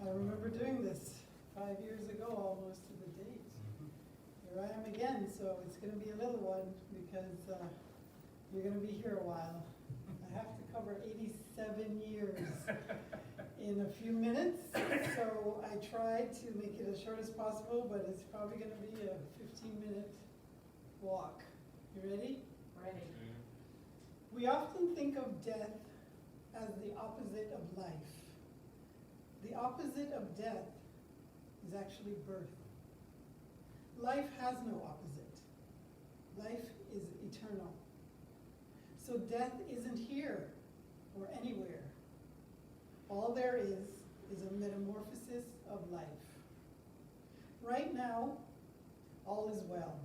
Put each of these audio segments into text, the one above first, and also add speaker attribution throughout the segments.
Speaker 1: I remember doing this 5 years ago, almost to the date. Here I am again, so it's going to be a little one because you're going to be here a while. I have to cover 87 years in a few minutes, so I tried to make it as short as possible, but it's probably going to be a 15-minute walk. You ready?
Speaker 2: Ready.
Speaker 1: We often think of death as the opposite of life. The opposite of death is actually birth. Life has no opposite. Life is eternal. So death isn't here or anywhere. All there is a metamorphosis of life. Right now, all is well.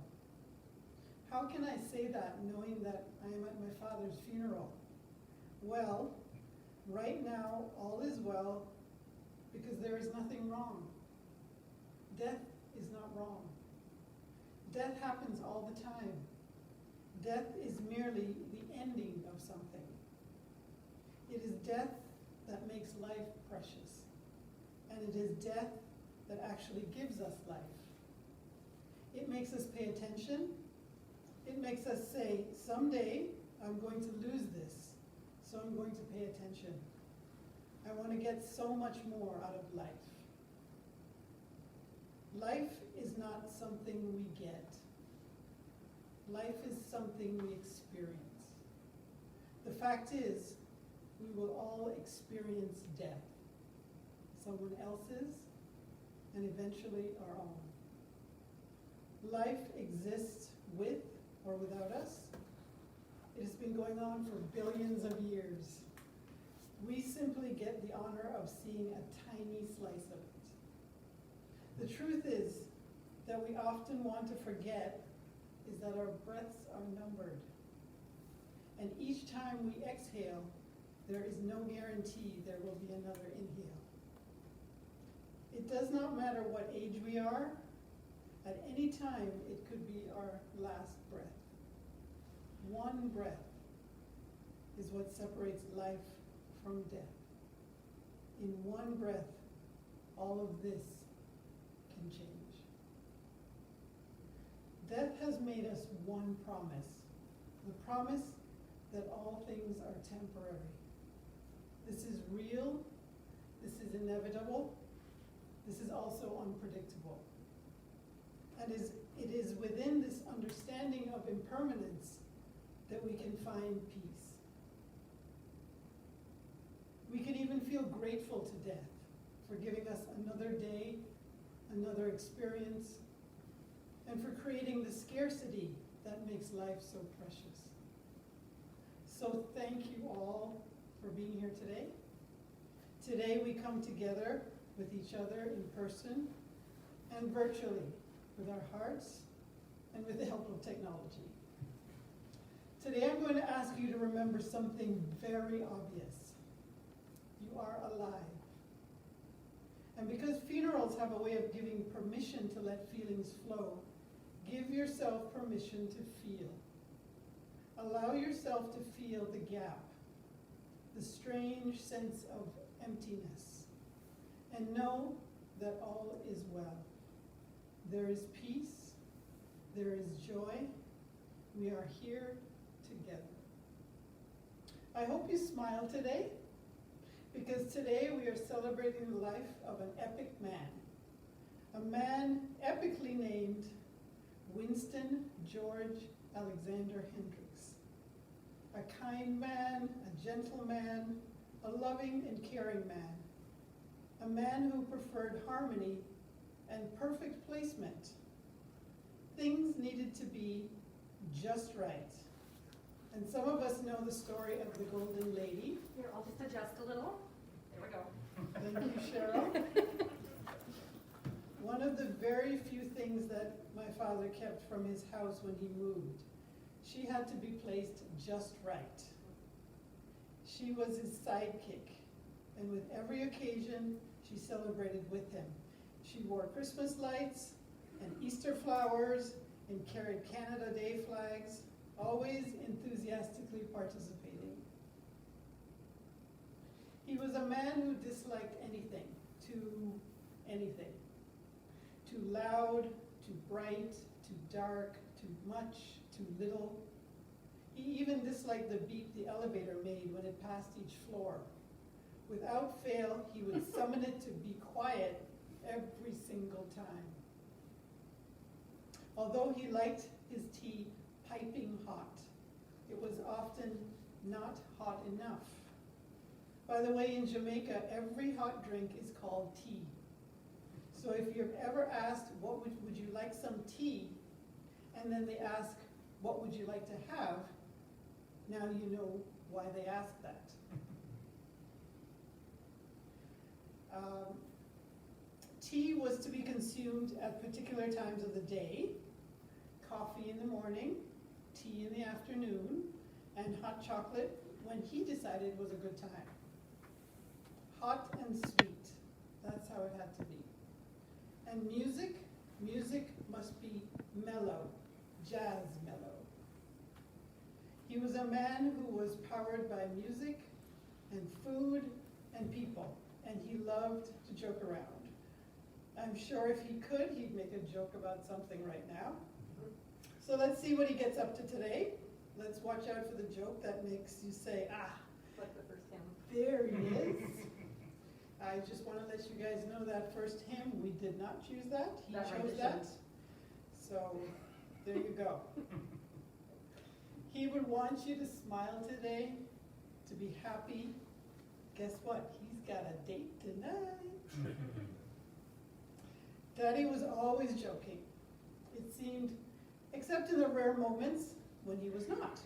Speaker 1: How can I say that knowing that I am at my father's funeral? Well, right now, all is well because there is nothing wrong. Death is not wrong. Death happens all the time. Death is merely the ending of something. It is death that makes life precious. And it is death that actually gives us life. It makes us pay attention. It makes us say, someday I'm going to lose this, so I'm going to pay attention. I want to get so much more out of life. Life is not something we get. Life is something we experience. The fact is, we will all experience death. Someone else's, and eventually our own. Life exists with or without us. It has been going on for billions of years. We simply get the honor of seeing a tiny slice of it. The truth is that we often want to forget is that our breaths are numbered. And each time we exhale, there is no guarantee there will be another inhale. It does not matter what age we are. At any time, it could be our last breath. One breath is what separates life from death. In one breath, all of this can change. Death has made us one promise, the promise that all things are temporary. This is real, this is inevitable, this is also unpredictable. And it is within this understanding of impermanence that we can find peace. We can even feel grateful to death for giving us another day, another experience, and for creating the scarcity that makes life so precious. So thank you all for being here today. Today we come together with each other in person and virtually with our hearts and with the help of technology. Today I'm going to ask you to remember something very obvious. You are alive. And because funerals have a way of giving permission to let feelings flow, give yourself permission to feel. Allow yourself to feel the gap, the strange sense of emptiness, and know that all is well. There is peace, there is joy, we are here together. I hope you smile today, because today we are celebrating the life of an epic man. A man epically named Winston George Alexander Hendricks. A kind man, a gentle man, a loving and caring man. A man who preferred harmony and perfect placement. Things needed to be just right. And some of us know the story of the Golden Lady.
Speaker 2: Here, I'll just adjust a little. There we go.
Speaker 1: Thank you, Cheryl. One of the very few things that my father kept from his house when he moved, she had to be placed just right. She was his sidekick, and with every occasion, she celebrated with him. She wore Christmas lights and Easter flowers and carried Canada Day flags, always enthusiastically participating. He was a man who disliked anything too anything. Too loud, too bright, too dark, too much, too little. He even disliked the beep the elevator made when it passed each floor. Without fail, he would summon it to be quiet every single time. Although he liked his tea piping hot, it was often not hot enough. By the way, in Jamaica, every hot drink is called tea. So if you're ever asked, would you like some tea? And then they ask, what would you like to have? Now you know why they ask that. Tea was to be consumed at particular times of the day, coffee in the morning, tea in the afternoon, and hot chocolate when he decided was a good time. Hot and sweet, that's how it had to be. And music must be mellow, jazz mellow. He was a man who was powered by music and food and people, and he loved to joke around. I'm sure if he could, he'd make a joke about something right now. So let's see what he gets up to today. Let's watch out for the joke that makes you say, ah.
Speaker 2: Like the first hymn.
Speaker 1: There he is. I just want to let you guys know that first hymn, we did not choose that. He chose that. So there you go. He would want you to smile today, to be happy. Guess what? He's got a date tonight. Daddy was always joking. It seemed, except in the rare moments when he was not.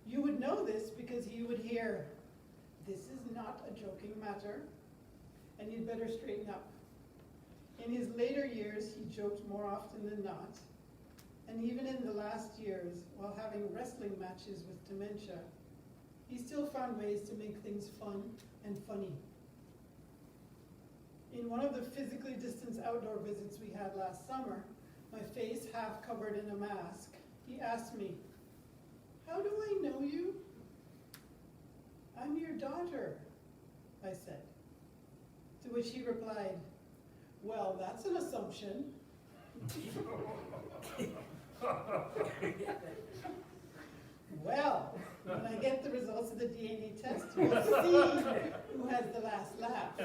Speaker 1: You would know this because you would hear, "This is not a joking matter, and you'd better straighten up." In his later years, he joked more often than not, and even in the last years, while having wrestling matches with dementia, he still found ways to make things fun and funny. In one of the physically distanced outdoor visits we had last summer, my face half covered in a mask, he asked me, "How do I know you?" "I'm your daughter," I said. To which he replied, "Well, that's an assumption." Well, when I get the results of the DNA test, we'll see who has the last laugh.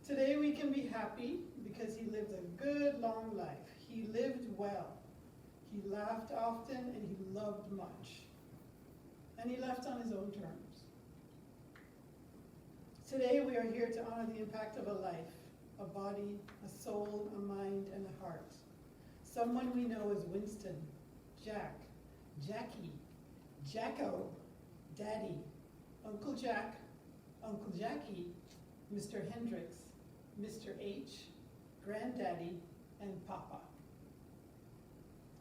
Speaker 1: Today we can be happy because he lived a good long life. He lived well. He laughed often and he loved much. And he left on his own terms. Today we are here to honor the impact of a life, a body, a soul, a mind, and a heart. Someone we know as Winston, Jack, Jackie, Jacko, Daddy, Uncle Jack, Uncle Jackie, Mr. Hendricks, Mr. H, Granddaddy, and Papa.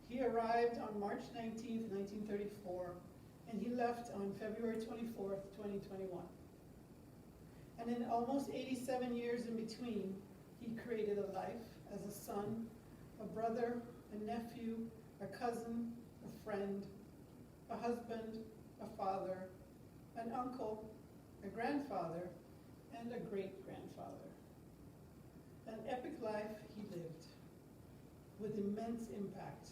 Speaker 1: He arrived on March 19th, 1934, and he left on February 24th, 2021. And in almost 87 years in between, he created a life as a son, a brother, a nephew, a cousin, a friend, a husband, a father, an uncle, a grandfather, and a great-grandfather. An epic life he lived, with immense impact.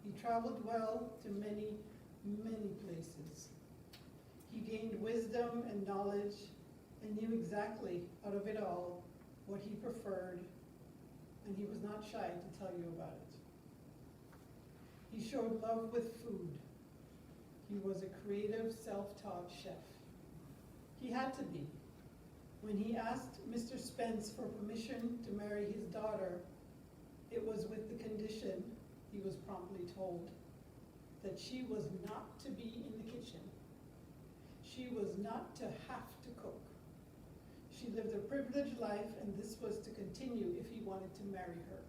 Speaker 1: He traveled well to many, many places. He gained wisdom and knowledge and knew exactly, out of it all, what he preferred, and he was not shy to tell you about it. He showed love with food. He was a creative, self-taught chef. He had to be. When he asked Mr. Spence for permission to marry his daughter, it was with the condition, he was promptly told, that she was not to be in the kitchen. She was not to have to cook. She lived a privileged life, and this was to continue if he wanted to marry her.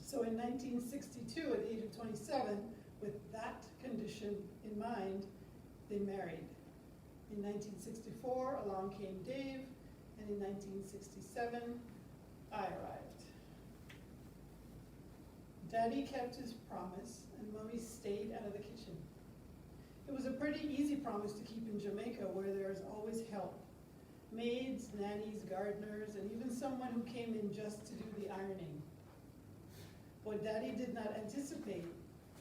Speaker 1: So in 1962, at the age of 27, with that condition in mind, they married. In 1964, along came Dave, and in 1967, I arrived. Daddy kept his promise, and Mommy stayed out of the kitchen. It was a pretty easy promise to keep in Jamaica, where there is always help maids, nannies, gardeners, and even someone who came in just to do the ironing. What Daddy did not anticipate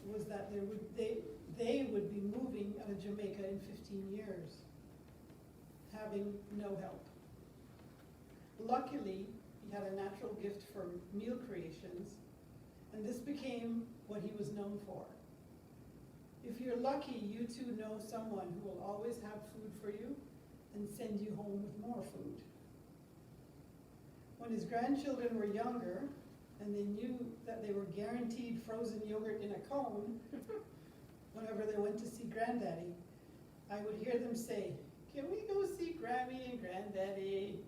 Speaker 1: was that they would be moving out of Jamaica in 15 years, having no help. Luckily, he had a natural gift for meal creations, and this became what he was known for. If you're lucky, you too know someone who will always have food for you and send you home with more food. When his grandchildren were younger, and they knew that they were guaranteed frozen yogurt in a cone, whenever they went to see Granddaddy, I would hear them say, "Can we go see Grammy and Granddaddy?"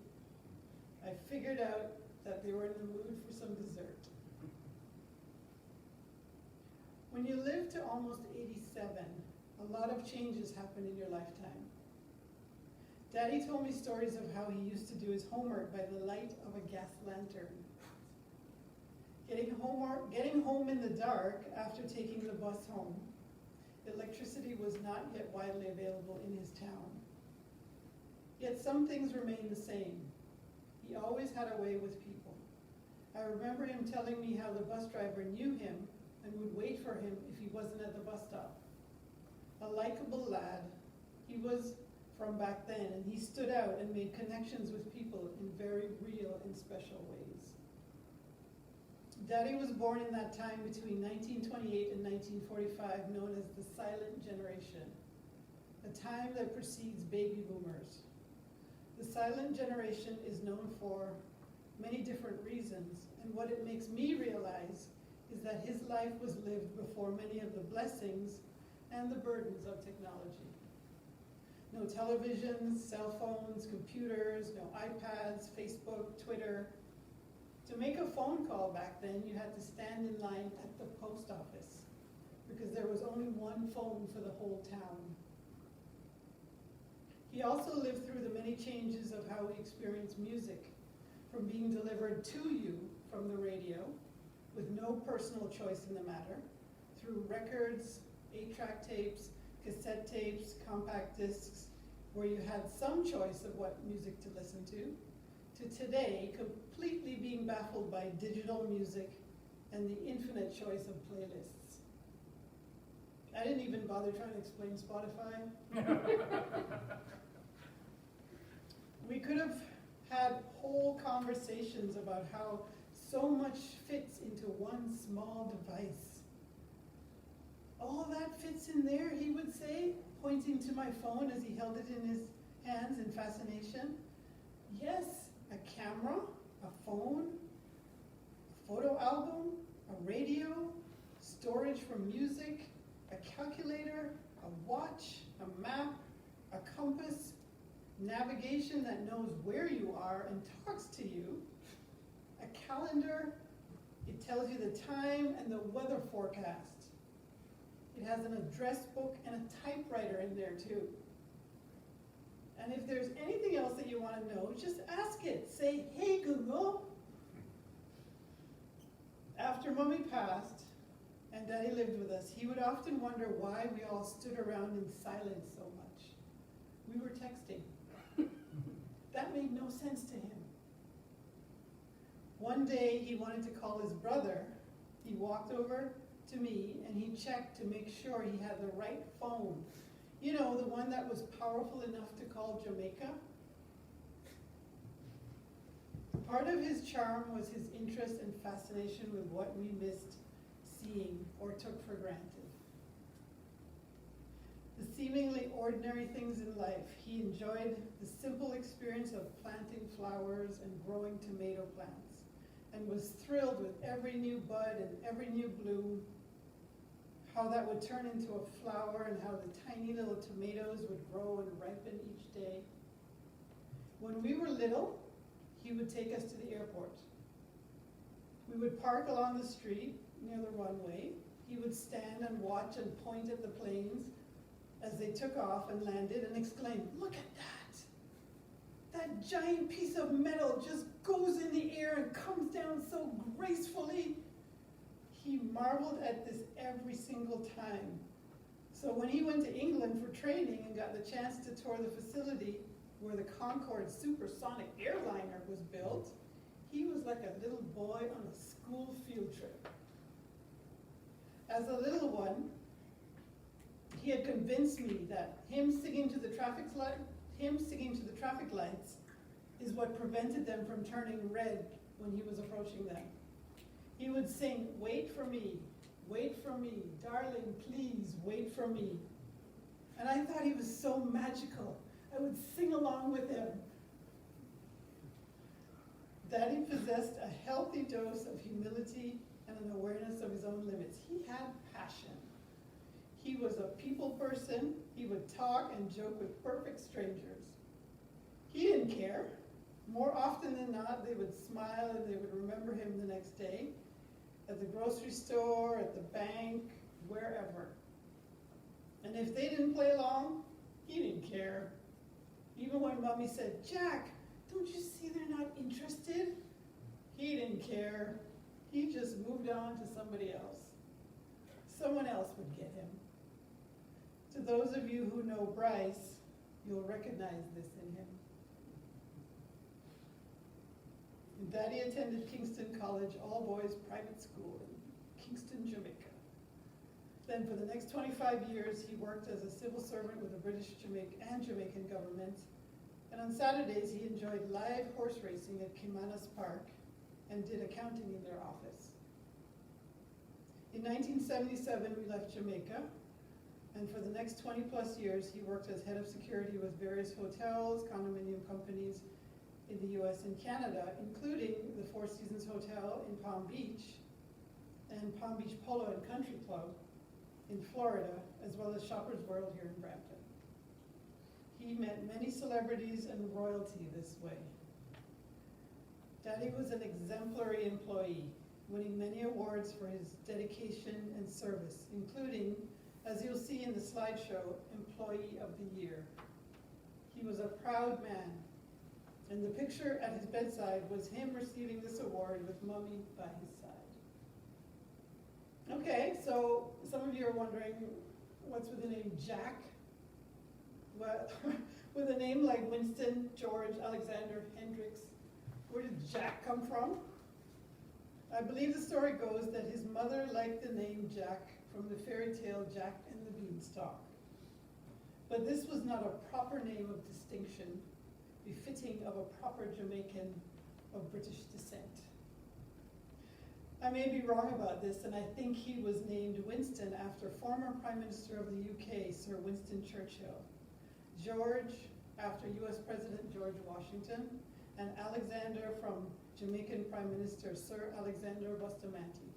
Speaker 1: I figured out that they were in the mood for some dessert. When you live to almost 87, a lot of changes happen in your lifetime. Daddy told me stories of how he used to do his homework by the light of a gas lantern. Getting home in the dark after taking the bus home. Electricity was not yet widely available in his town. Yet some things remained the same. He always had a way with people. I remember him telling me how the bus driver knew him and would wait for him if he wasn't at the bus stop. A likable lad. He was from back then, and he stood out and made connections with people in very real and special ways. Daddy was born in that time between 1928 and 1945, known as the silent generation, a time that precedes baby boomers. The silent generation is known for many different reasons, and what it makes me realize is that his life was lived before many of the blessings and the burdens of technology. No televisions, cell phones, computers, no iPads, Facebook, Twitter. To make a phone call back then, you had to stand in line at the post office because there was only one phone for the whole town. He also lived through the many changes of how we experience music, from being delivered to you from the radio, with no personal choice in the matter, through records, 8-track tapes, cassette tapes, compact discs, where you had some choice of what music to listen to today, completely being baffled by digital music and the infinite choice of playlists. I didn't even bother trying to explain Spotify. We could have had whole conversations about how so much fits into one small device. All that fits in there, he would say, pointing to my phone as he held it in his hands in fascination. Yes, a camera, a phone, a photo album, a radio, storage for music, a calculator, a watch, a map, a compass, navigation that knows where you are and talks to you, a calendar, it tells you the time and the weather forecast. It has an address book and a typewriter in there too. And if there's anything else that you want to know, just ask it. Say, "Hey Google." After Mommy passed and Daddy lived with us, he would often wonder why we all stood around in silence so much. We were texting. That made no sense to him. One day he wanted to call his brother. He walked over to me and he checked to make sure he had the right phone. You know, the one that was powerful enough to call Jamaica. Part of his charm was his interest and fascination with what we missed seeing or took for granted. The seemingly ordinary things in life. He enjoyed the simple experience of planting flowers and growing tomato plants, and was thrilled with every new bud and every new bloom, how that would turn into a flower and how the tiny little tomatoes would grow and ripen each day. When we were little, he would take us to the airport. We would park along the street near the runway. He would stand and watch and point at the planes as they took off and landed and exclaim, "Look at that! That giant piece of metal just goes in the air and comes down so gracefully." He marveled at this every single time. So when he went to England for training and got the chance to tour the facility, where the Concorde supersonic airliner was built, he was like a little boy on a school field trip. As a little one, he had convinced me that him singing to the traffic lights is what prevented them from turning red when he was approaching them. He would sing, wait for me, darling, please wait for me. And I thought he was so magical. I would sing along with him. Daddy possessed a healthy dose of humility and an awareness of his own limits. He had passion. He was a people person. He would talk and joke with perfect strangers. He didn't care. More often than not, they would smile and they would remember him the next day, at the grocery store, at the bank, wherever. And if they didn't play along, he didn't care. Even when Mommy said, Jack, don't you see they're not interested? He didn't care. He just moved on to somebody else. Someone else would get him. To those of you who know Bryce, you'll recognize this in him. Daddy attended Kingston College, all-boys private school in Kingston, Jamaica. Then for the next 25 years, he worked as a civil servant with the British and Jamaican government. And on Saturdays, he enjoyed live horse racing at Kimanis Park and did accounting in their office. In 1977, we left Jamaica, and for the next 20 plus years, he worked as head of security with various hotels, condominium companies in the US and Canada, including the Four Seasons Hotel in Palm Beach and Palm Beach Polo and Country Club in Florida, as well as Shoppers World here in Brampton. He met many celebrities and royalty this way. Daddy was an exemplary employee, winning many awards for his dedication and service, including, as you'll see in the slideshow, Employee of the Year. He was a proud man, and the picture at his bedside was him receiving this award with Mommy by his side. Okay, so some of you are wondering, what's with the name Jack? Well, with a name like Winston, George, Alexander, Hendricks, where did Jack come from? I believe the story goes that his mother liked the name Jack from the fairy tale Jack and the Beanstalk. But this was not a proper name of distinction, befitting of a proper Jamaican of British descent. I may be wrong about this, and I think he was named Winston after former Prime Minister of the UK, Sir Winston Churchill. George, after US President George Washington, and Alexander from Jamaican Prime Minister Sir Alexander Bustamante.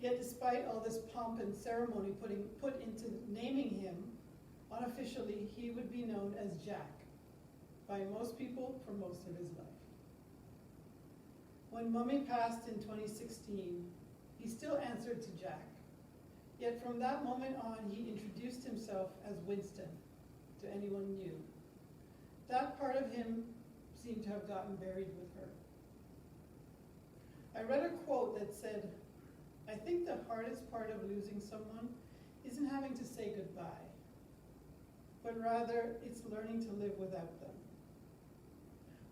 Speaker 1: Yet despite all this pomp and ceremony put into naming him, unofficially he would be known as Jack by most people for most of his life. When Mommy passed in 2016, he still answered to Jack. Yet from that moment on, he introduced himself as Winston to anyone new. That part of him seemed to have gotten buried with her. I read a quote that said, I think the hardest part of losing someone isn't having to say goodbye, but rather it's learning to live without them.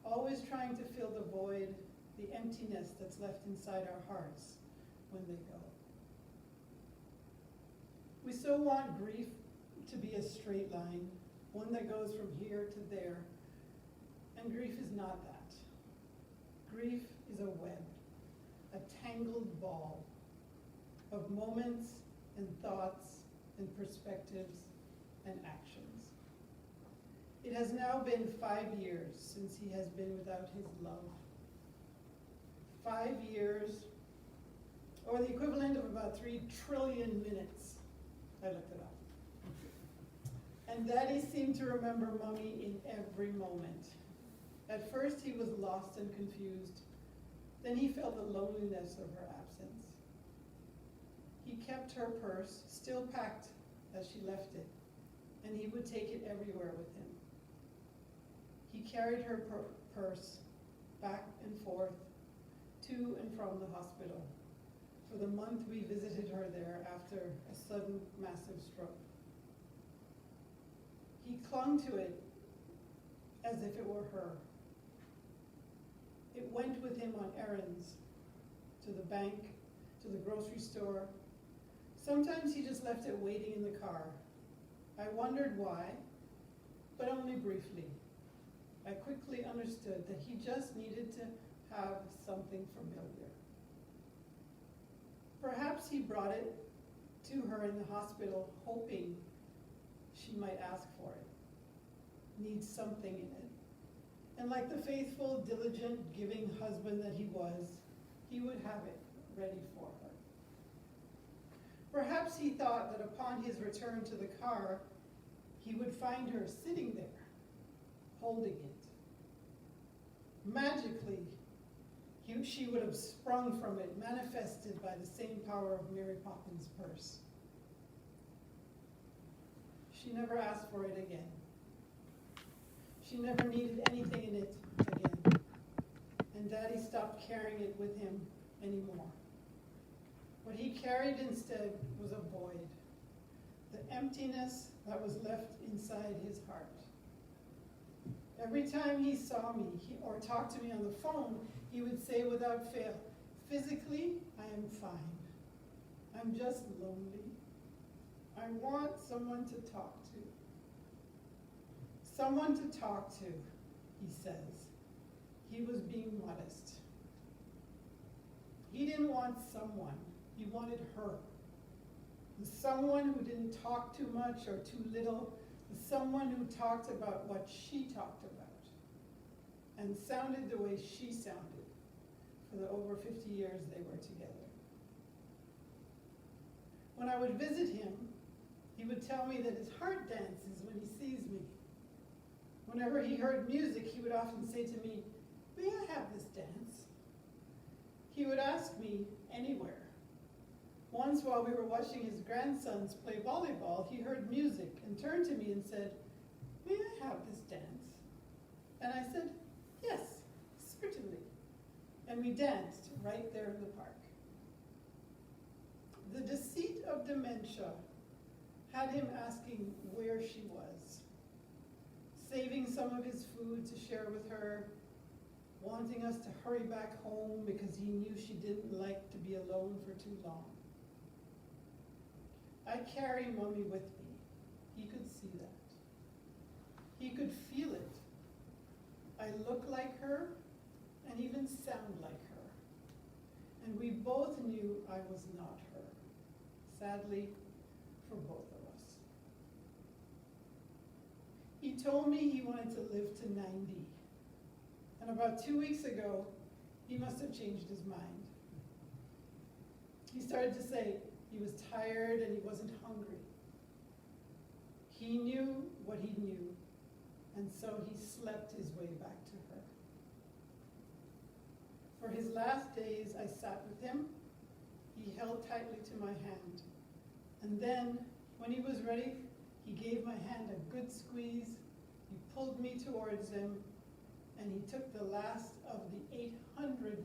Speaker 1: Always trying to fill the void, the emptiness that's left inside our hearts when they go. We so want grief to be a straight line, one that goes from here to there, and grief is not that. Grief is a web, a tangled ball of moments and thoughts and perspectives and actions. It has now been 5 years since he has been without his love. 5 years, or the equivalent of about 3 trillion minutes. I looked it up. And Daddy seemed to remember Mommy in every moment. At first he was lost and confused. Then he felt the loneliness of her absence. He kept her purse, still packed as she left it, and he would take it everywhere with him. He carried her purse back and forth, to and from the hospital, for the month we visited her there after a sudden massive stroke. He clung to it as if it were her. It went with him on errands, to the bank, to the grocery store. Sometimes he just left it waiting in the car. I wondered why, but only briefly. I quickly understood that he just needed to have something familiar. Perhaps he brought it to her in the hospital, hoping she might ask for it, need something in it. And like the faithful, diligent, giving husband that he was, he would have it ready for her. Perhaps he thought that upon his return to the car, he would find her sitting there, holding it. Magically, she would have sprung from it, manifested by the same power of Mary Poppins' purse. She never asked for it again. She never needed anything in it again. And Daddy stopped carrying it with him anymore. What he carried instead was a void, the emptiness that was left inside his heart. Every time he saw me or talked to me on the phone, he would say without fail, "Physically, I am fine. I'm just lonely. I want someone to talk to." Someone to talk to, he says. He was being modest. He didn't want someone. He wanted her. The someone who didn't talk too much or too little. The someone who talked about what she talked about and sounded the way she sounded for the over 50 years they were together. When I would visit him, he would tell me that his heart dances when he sees me. Whenever he heard music, he would often say to me, "May I have this dance?" He would ask me anywhere. Once while we were watching his grandsons play volleyball, he heard music and turned to me and said, "May I have this dance?" And I said, "Yes, certainly." And we danced right there in the park. The deceit of dementia had him asking where she was, saving some of his food to share with her, wanting us to hurry back home because he knew she didn't like to be alone for too long. I carry Mommy with me. He could see that. He could feel it. I look like her and even sound like her. And we both knew I was not her, sadly, for both of us. He told me he wanted to live to 90. And about 2 weeks ago, he must have changed his mind. He started to say he was tired and he wasn't hungry. He knew what he knew, and so he slept his way back to her. For his last days, I sat with him. He held tightly to my hand. And then, when he was ready, he gave my hand a good squeeze. He pulled me towards him, and he took the last of the 800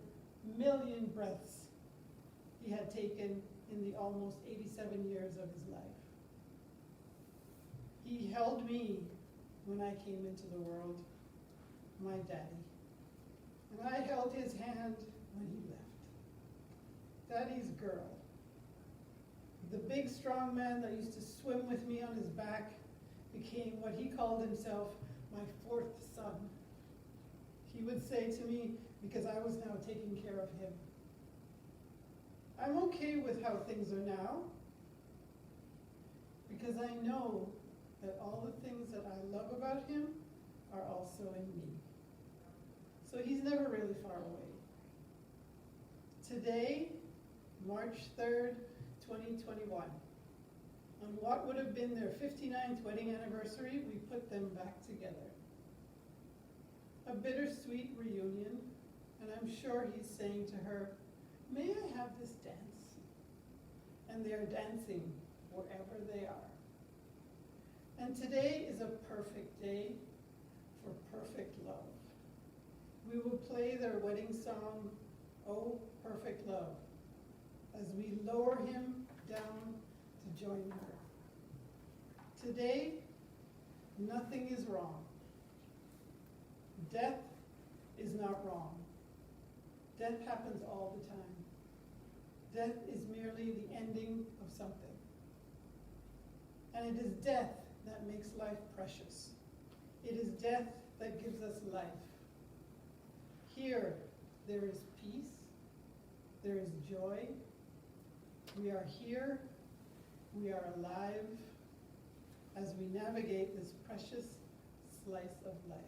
Speaker 1: million breaths he had taken in the almost 87 years of his life. He held me when I came into the world, my daddy. And I held his hand when he left. Daddy's girl. The big strong man that used to swim with me on his back became what he called himself, my fourth son. He would say to me, because I was now taking care of him, "I'm okay with how things are now, because I know that all the things that I love about him are also in me." So he's never really far away. Today, March 3rd, 2021, on what would have been their 59th wedding anniversary, we put them back together. A bittersweet reunion, and I'm sure he's saying to her, "May I have this dance?" And they are dancing wherever they are. And today is a perfect day for perfect love. We will play their wedding song, "Oh, Perfect Love," as we lower him down to join her. Today, Nothing is wrong. Death is not wrong. Death happens all the time. Death is merely the ending of something. And it is death that makes life precious. It is death that gives us life. Here, there is peace. There is joy. We are here. We are alive as we navigate this precious slice of life.